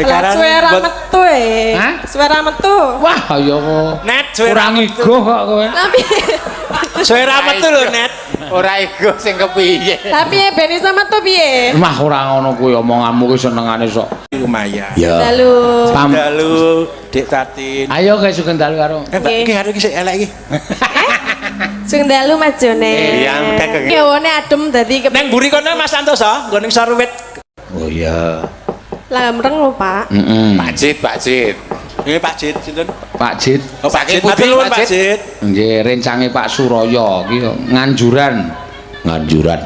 Suara metu e. Hah? Suara metu. Wah, ya Net suara kurang ego kok kowe. Tapi suara metu lho Net. Ora ego sing kepiye. tapi ben iso metu piye? Mah ora ngono kuwi omonganmu ki senengane sok. Lumayan. Ya. Dalu. Dalu, Dik Tatin. Ayo guys sugeng dalu karo. Mbak iki karo iki sik elek iki. Sing dalu majone. Iya, kakek. Ki wone adem dadi Neng mburi kono Mas Santoso, nggo ning Sorwit. Oh iya. lah mreng lho, Pak. Pak Jit. Nggih Pak Jit sinten? Pak Jit. Oh Pak Jit, matur nuwun Pak Jit. Nggih, rencange Pak Suraya ki nganjuran. Nganjuran.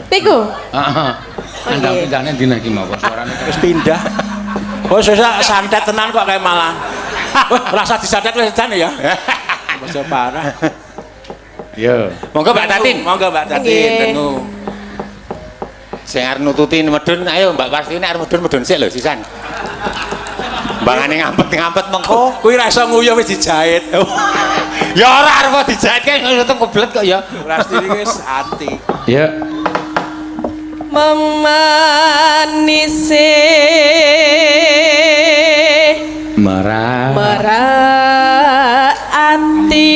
Niku. Heeh. Andang pindahane dina iki mawon suarane Wis pindah. Oh sesuk santet tenan kok kayak malah. Wah, rasa disantet wis edan ya. Basa parah. Yo. Monggo Mbak Tatin. Monggo Mbak Tatin tengu. Sing arep nututi medun ayo Mbak Pastine arep medun sik lho sisan. Mbangane ngampet mengko. Kuwi ra iso nguyuh wis dijahit. Ya ora arep dijahit kan nutup keblet kok ya. Pasti iki wis anti. Ya. Memanise ati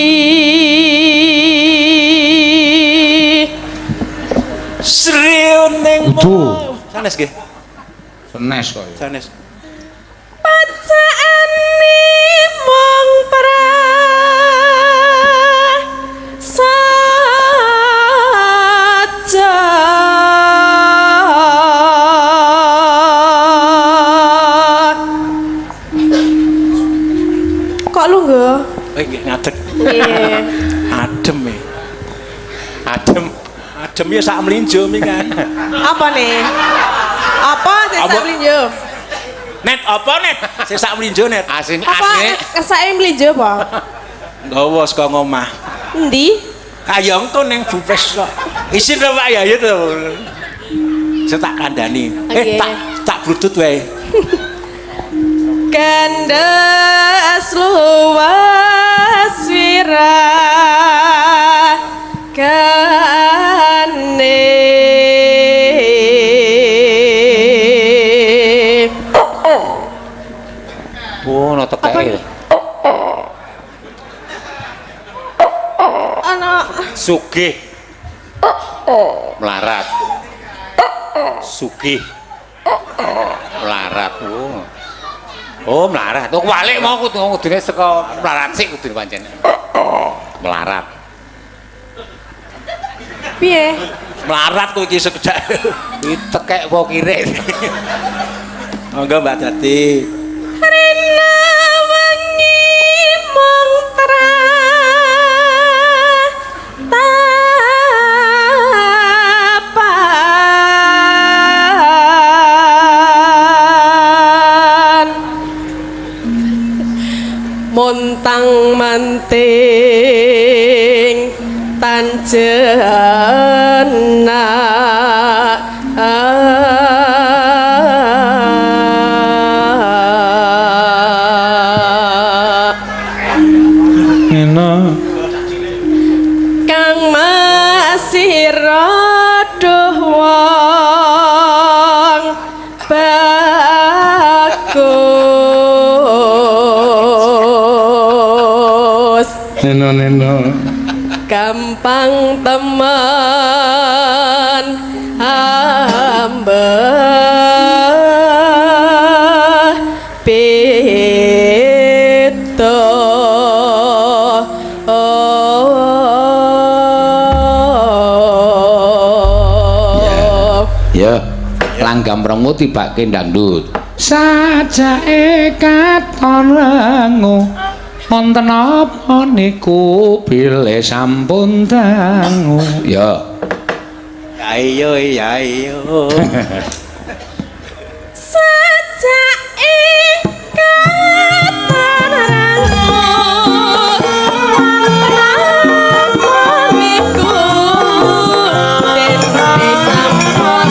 Sriuning sanes nggih. Senes kok. Sanes. Pacaane mong saja kok lu nggo? Nggih ngadeg. Nggih. Adem e. Adem ya sak mlinjo mi kan. Apa nih? Apa sing sak mlinjo? Net apa net? Sing sak mlinjo net. Asine Apa kesake mlinjo apa? Nggawa saka ngomah. Endi? Ayo engko ning bupes kok. Isin lho Pak ya ya to. Saya tak kandhani. Tak blutut wae. Kandas luas wira kane ono tekeke. ana Sugih. Melarat. Sugih. Melarat. Oh, melarat. Oh, balik mau kudune saka melarat sik kudune pancen. Melarat. piye? Melarat kowe iki sekedhak. Iki tekek apa kirik. Monggo Mbak Tati. Rina wengi mung tapan montang manting tanjena kang masih rodoh wong bagus Neno gampang teman hamba beda ya langgam rengu tibake dangdut sajake katon lengu wonten apa niku bilih sampun dangu ya Ya iyo. sajake katon lengu wonten niku bilih sampun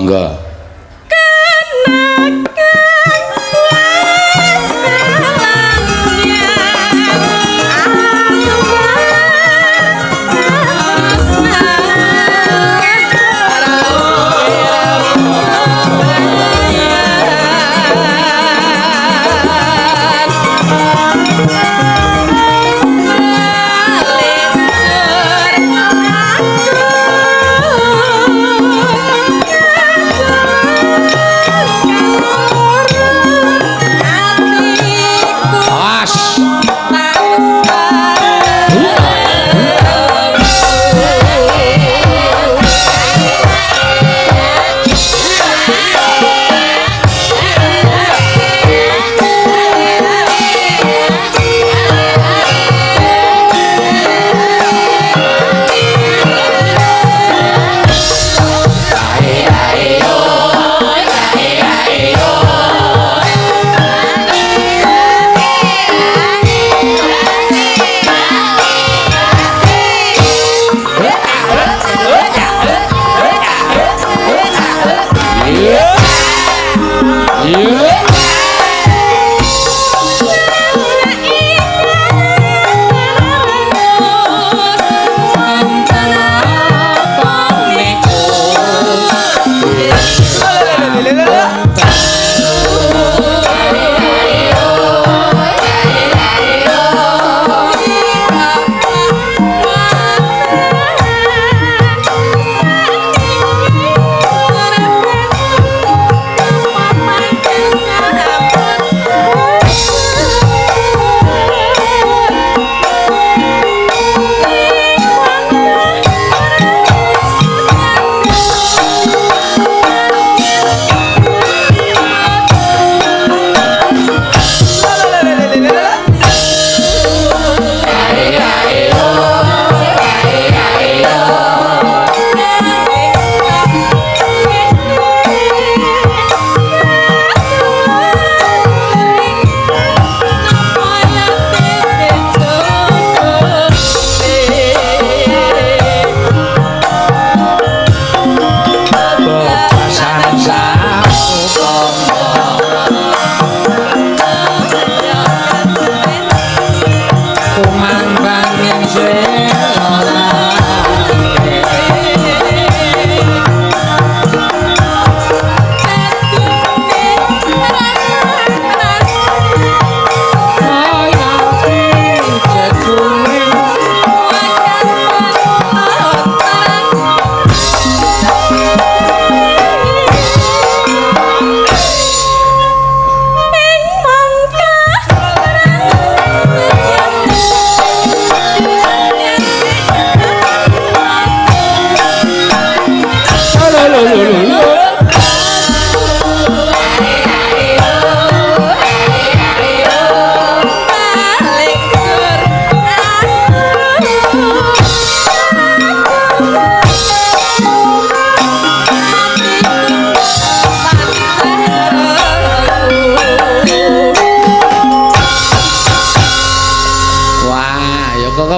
Monggo.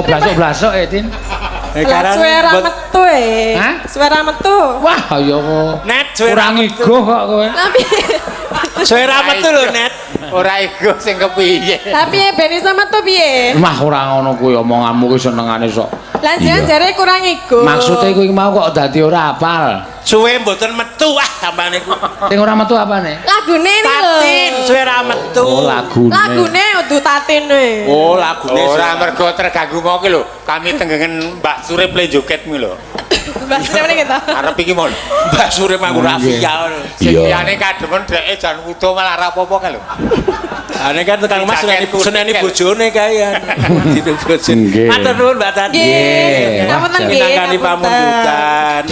Blasok-blasok Tin. Suara metu Hah? Suara metu. Wah, ya Net suara kurang ego kok kowe. Tapi suara metu lho, Net. Ora ego sing kepiye. tapi ben iso metu piye? Mah ora ngono kuwi omonganmu ki senengane sok. Lah jenengan jare kurang ego. Maksudnya kuwi mau kok dadi ora apal. Suwe mboten metu sampean niku. Sing ora metu apane? Lagune iki lho. Tatin, suara metu. Oh, lagune. Lagune udu tatine. Oh, lagune. Ora mergo terganggu mau ki lho. Kami tenggengen Mbak Surip le joget kuwi lho. Mbak Surip kita. Arep iki mon. Mbak Surip aku rafia. Sing liyane kademen dheke jan wudo malah ra apa-apa ka lho. Ane kan tukang mas seneni bojone kae. Gitu bojone. Nggih. Matur nuwun Mbak Tati. Nggih. Ngapunten nggih. Minangkani pamundutan.